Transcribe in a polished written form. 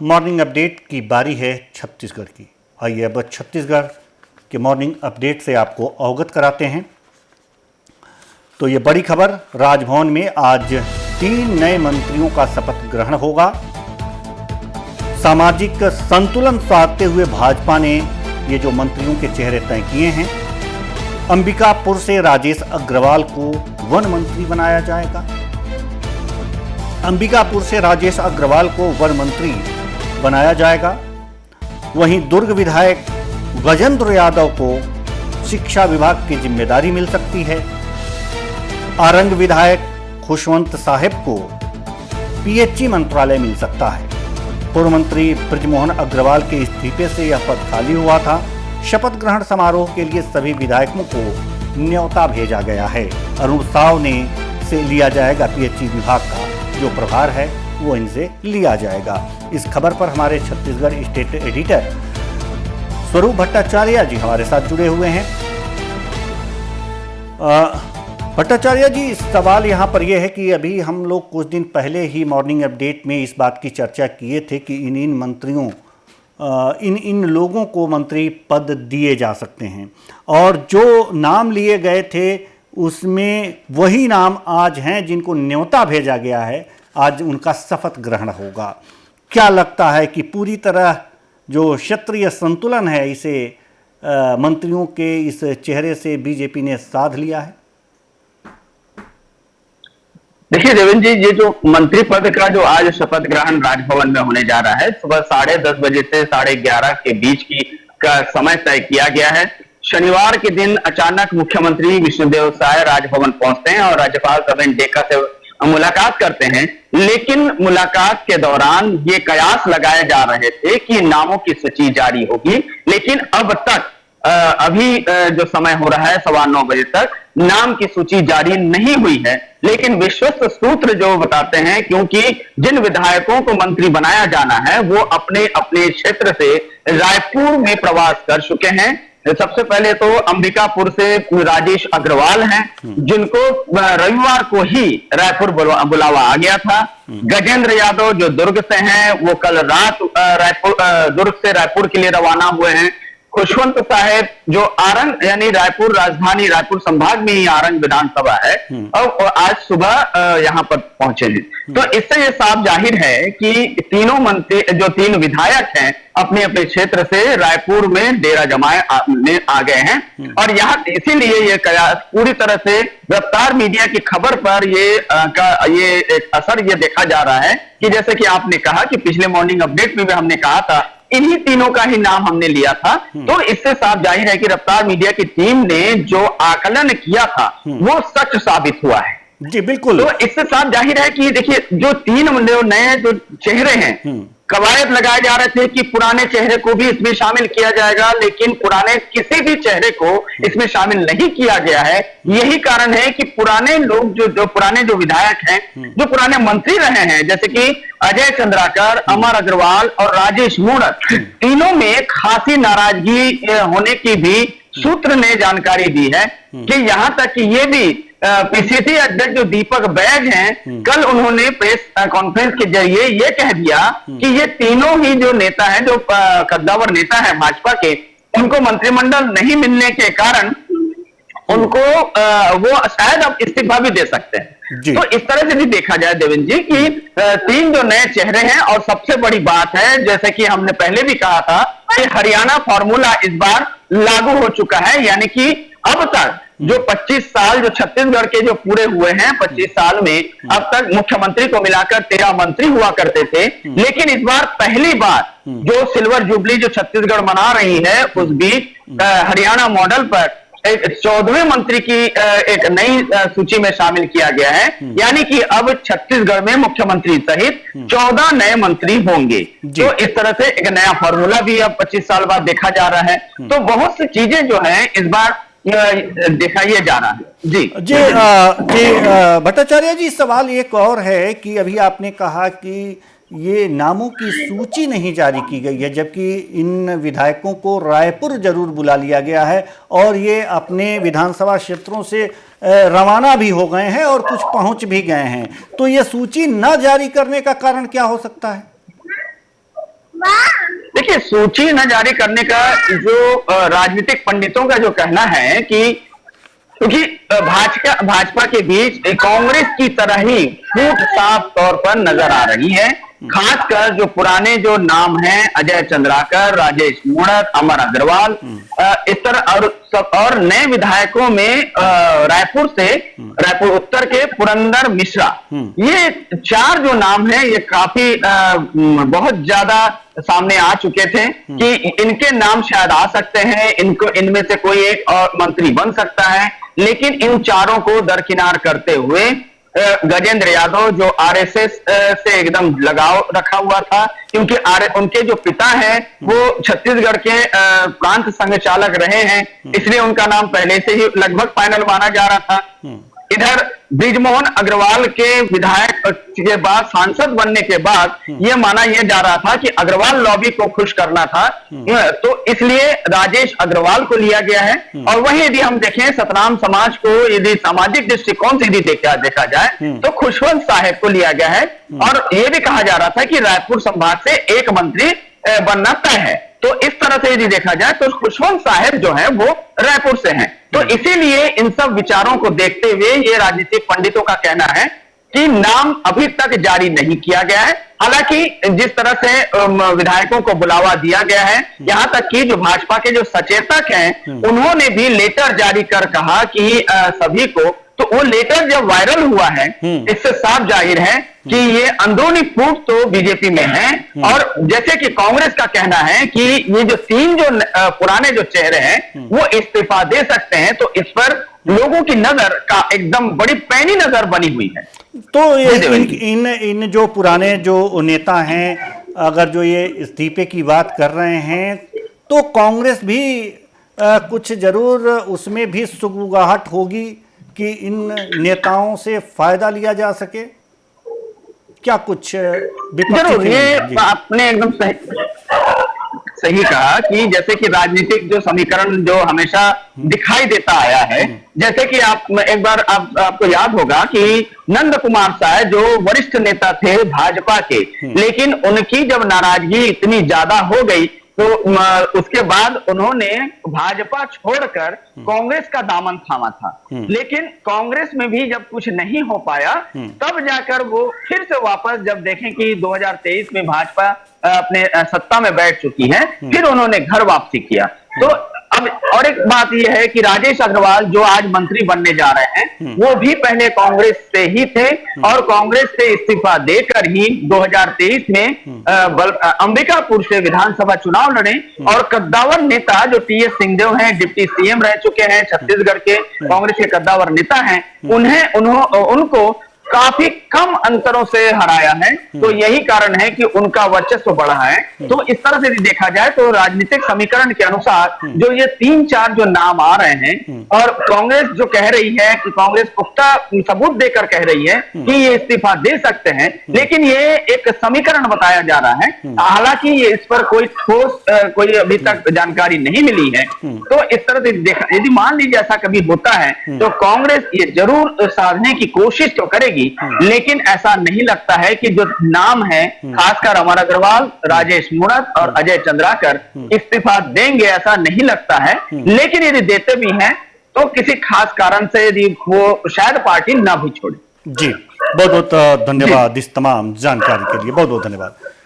Morning update की बारी है छत्तीसगढ़ की। आइए अब छत्तीसगढ़ के मॉर्निंग अपडेट से आपको अवगत कराते हैं। तो ये बड़ी खबर, राजभवन में आज 3 नए मंत्रियों का शपथ ग्रहण होगा। सामाजिक संतुलन साधते हुए भाजपा ने ये जो मंत्रियों के चेहरे तय किए हैं। अंबिकापुर से राजेश अग्रवाल को वन मंत्री बनाया जाएगा। अंबिकापुर से राजेश अग्रवाल को वन मंत्री बनाया जाएगा। वहीं दुर्ग विधायक गजेंद्र यादव को शिक्षा विभाग की जिम्मेदारी मिल सकती है। आरंग विधायक खुशवंत साहेब को पीएचई मंत्रालय मिल सकता है। पूर्व मंत्री बृजमोहन अग्रवाल के इस्तीफे से यह पद खाली हुआ था। शपथ ग्रहण समारोह के लिए सभी विधायकों को न्योता भेजा गया है। अरुण साव ने से लिया जाएगा पीएचई विभाग का जो प्रभार है वो इनसे लिया जाएगा। इस खबर पर हमारे छत्तीसगढ़ स्टेट एडिटर स्वरूप भट्टाचार्य जी हमारे साथ जुड़े हुए हैं। भट्टाचार्य जी, सवाल यहाँ पर यह है कि अभी हम लोग कुछ दिन पहले ही मॉर्निंग अपडेट में इस बात की चर्चा किए थे कि इन मंत्रियों इन लोगों को मंत्री पद दिए जा सकते हैं और जो नाम लिए गए थे उसमें वही नाम आज हैं जिनको न्योता भेजा गया है। आज उनका शपथ ग्रहण होगा। क्या लगता है कि पूरी तरह जो क्षेत्रीय संतुलन है इसे मंत्रियों के इस चेहरे से बीजेपी ने साध लिया है? देखिए देवेंद्र जी, ये जो मंत्री पद का जो आज शपथ ग्रहण राजभवन में होने जा रहा है, सुबह 10:30 बजे से 11:30 के बीच का समय तय किया गया है। शनिवार के दिन अचानक मुख्यमंत्री विष्णुदेव साय राजभवन पहुंचते हैं और राज्यपाल प्रवीण डेका से मुलाकात करते हैं। लेकिन मुलाकात के दौरान ये कयास लगाए जा रहे थे कि नामों की सूची जारी होगी, लेकिन अब तक अभी जो समय हो रहा है 9:15 बजे तक नाम की सूची जारी नहीं हुई है। लेकिन विश्वस्त सूत्र जो बताते हैं, क्योंकि जिन विधायकों को मंत्री बनाया जाना है वो अपने अपने क्षेत्र से रायपुर में प्रवास कर चुके हैं। सबसे पहले तो अंबिकापुर से राजेश अग्रवाल हैं, जिनको रविवार को ही रायपुर बुलावा आ गया था। गजेंद्र यादव जो दुर्ग से हैं, वो कल रात दुर्ग से रायपुर के लिए रवाना हुए हैं। खुशवंत साहेब जो आरंग यानी रायपुर राजधानी रायपुर संभाग में ही आरंग विधानसभा है और आज सुबह यहाँ पर पहुंचे हैं। तो इससे ये साफ जाहिर है कि तीनों मंत्री जो 3 विधायक हैं अपने अपने क्षेत्र से रायपुर में डेरा जमाए आ गए हैं और यहाँ इसीलिए ये पूरी तरह से रफ्तार मीडिया की खबर पर ये एक असर ये देखा जा रहा है कि जैसे कि आपने कहा कि पिछले मॉर्निंग अपडेट में भी हमने कहा था इन्हीं तीनों का ही नाम हमने लिया था। तो इससे साफ जाहिर है कि रफ्तार मीडिया की टीम ने जो आकलन किया था वो सच साबित हुआ है। जी बिल्कुल। तो इससे साफ जाहिर है कि देखिए जो 3 नए जो चेहरे हैं, कवायद लगाए जा रहे थे कि पुराने चेहरे को भी इसमें शामिल किया जाएगा, लेकिन पुराने किसी भी चेहरे को इसमें शामिल नहीं किया गया है। यही कारण है कि पुराने लोग जो पुराने जो विधायक हैं, जो पुराने मंत्री रहे हैं, जैसे कि अजय चंद्राकर, अमर अग्रवाल और राजेश मूणत, तीनों में खासी नाराजगी होने की भी सूत्र ने जानकारी दी है कि यहां तक कि ये भी पीसीसी अध्यक्ष जो दीपक बैज हैं, कल उन्होंने प्रेस कॉन्फ्रेंस के जरिए ये कह दिया कि ये तीनों ही जो नेता हैं, जो कद्दावर नेता हैं भाजपा के, उनको मंत्रिमंडल नहीं मिलने के कारण उनको वो शायद अब इस्तीफा भी दे सकते हैं। तो इस तरह से भी देखा जाए देवेंद्र जी कि 3 जो नए चेहरे हैं और सबसे बड़ी बात है, जैसे कि हमने पहले भी कहा था कि हरियाणा फॉर्मूला इस बार लागू हो चुका है। यानी कि अब तक जो 25 साल जो छत्तीसगढ़ के जो पूरे हुए हैं, 25 साल में अब तक मुख्यमंत्री को मिलाकर 13 मंत्री हुआ करते थे, लेकिन इस बार पहली बार जो सिल्वर जुबली जो छत्तीसगढ़ मना रही है, उस बीच हरियाणा मॉडल पर 14वें मंत्री की एक नई सूची में शामिल किया गया है। यानी कि अब छत्तीसगढ़ में मुख्यमंत्री सहित 14 नए मंत्री होंगे। तो इस तरह से एक नया फॉर्मूला भी अब 25 साल बाद देखा जा रहा है। तो बहुत सी चीजें जो है इस बार देखा ये जा रहा है। जी भट्टाचार्य जी, सवाल एक और है कि अभी आपने कहा कि ये नामों की सूची नहीं जारी की गई है, जबकि इन विधायकों को रायपुर जरूर बुला लिया गया है और ये अपने विधानसभा क्षेत्रों से रवाना भी हो गए हैं और कुछ पहुंच भी गए हैं। तो ये सूची न जारी करने का कारण क्या हो सकता है? देखिए, सूची न जारी करने का जो राजनीतिक पंडितों का जो कहना है कि क्योंकि भाजपा के बीच कांग्रेस की तरह ही फूट साफ तौर पर नजर आ रही है। खासकर जो पुराने जो नाम हैं, अजय चंद्राकर, राजेश मूणत, अमर अग्रवाल, इस तरह और नए विधायकों में रायपुर उत्तर के पुरंदर मिश्रा, ये 4 जो नाम हैं ये काफी बहुत ज्यादा सामने आ चुके थे कि इनके नाम शायद आ सकते हैं, इनमें से कोई एक और मंत्री बन सकता है। लेकिन इन चारों को दरकिनार करते हुए गजेंद्र यादव, जो आरएसएस से एकदम लगाव रखा हुआ था, क्योंकि उनके जो पिता हैं वो छत्तीसगढ़ के प्रांत संघ चालक रहे हैं, इसलिए उनका नाम पहले से ही लगभग फाइनल माना जा रहा था। इधर बृजमोहन अग्रवाल के विधायक के बाद, सांसद बनने के बाद यह माना यह जा रहा था कि अग्रवाल लॉबी को खुश करना था, तो इसलिए राजेश अग्रवाल को लिया गया है। और वहीं यदि हम देखें सतनाम समाज को, यदि सामाजिक दृष्टिकोण से यदि देखा जाए तो खुशवंत साहेब को लिया गया है। और यह भी कहा जा रहा था कि रायपुर संभाग से एक मंत्री बनना तय है। तो इस तरह से यदि देखा जाए तो खुशवंत साहेब जो है वो रायपुर से हैं। तो इसीलिए इन सब विचारों को देखते हुए ये राजनीतिक पंडितों का कहना है कि नाम अभी तक जारी नहीं किया गया है। हालांकि जिस तरह से विधायकों को बुलावा दिया गया है, यहां तक कि जो भाजपा के जो सचेतक हैं उन्होंने भी लेटर जारी कर कहा कि सभी को, तो वो लेटर जब वायरल हुआ है इससे साफ जाहिर है कि ये अंदरूनी फूट तो बीजेपी में है। और जैसे कि कांग्रेस का कहना है कि ये जो 3 जो पुराने जो चेहरे हैं वो इस्तीफा दे सकते हैं, तो इस पर लोगों की नजर का एकदम बड़ी पैनी नजर बनी हुई है। तो इन जो पुराने जो नेता हैं, अगर जो ये इस्तीफे की बात कर रहे हैं तो कांग्रेस भी कुछ जरूर उसमें भी सुगबुगाहट होगी कि इन नेताओं से फायदा लिया जा सके। क्या कुछ जरूर, ये आपने एकदम सही कहा कि जैसे कि राजनीतिक जो समीकरण जो हमेशा दिखाई देता आया है, जैसे कि आप एक बार आपको याद होगा कि नंद कुमार साय जो वरिष्ठ नेता थे भाजपा के, लेकिन उनकी जब नाराजगी इतनी ज्यादा हो गई तो उसके बाद उन्होंने भाजपा छोड़कर कांग्रेस का दामन थामा था। लेकिन कांग्रेस में भी जब कुछ नहीं हो पाया तब जाकर वो फिर से वापस, जब देखें कि 2023 में भाजपा अपने सत्ता में बैठ चुकी है, फिर उन्होंने घर वापसी किया। तो अब और एक बात यह है कि राजेश अग्रवाल जो आज मंत्री बनने जा रहे हैं वो भी पहले कांग्रेस से ही थे और कांग्रेस से इस्तीफा देकर ही 2023 में अंबिकापुर से विधानसभा चुनाव लड़े। और कद्दावर नेता जो टीएस सिंहदेव हैं, डिप्टी सीएम रह चुके हैं, छत्तीसगढ़ के कांग्रेस के कद्दावर नेता हैं, उनको काफी कम अंतरों से हराया है। तो यही कारण है कि उनका वर्चस्व बढ़ा है। तो इस तरह से देखा जाए तो राजनीतिक समीकरण के अनुसार जो ये 3-4 जो नाम आ रहे हैं और कांग्रेस जो कह रही है कि कांग्रेस पुख्ता सबूत देकर कह रही है कि ये इस्तीफा दे सकते हैं, लेकिन ये एक समीकरण बताया जा रहा है। हालांकि ये इस पर कोई ठोस कोई अभी तक जानकारी नहीं मिली है। तो इस तरह से देखा, यदि मान लीजिए ऐसा कभी होता है तो कांग्रेस ये जरूर साधने की कोशिश तो करेगी, लेकिन ऐसा नहीं लगता है कि जो नाम है खासकर अमर अग्रवाल, राजेश मूणत और अजय चंद्राकर इस्तीफा देंगे, ऐसा नहीं लगता है। लेकिन यदि देते भी हैं तो किसी खास कारण से यदि वो शायद पार्टी ना भी छोड़े। जी, बहुत बहुत धन्यवाद इस तमाम जानकारी के लिए, बहुत बहुत धन्यवाद।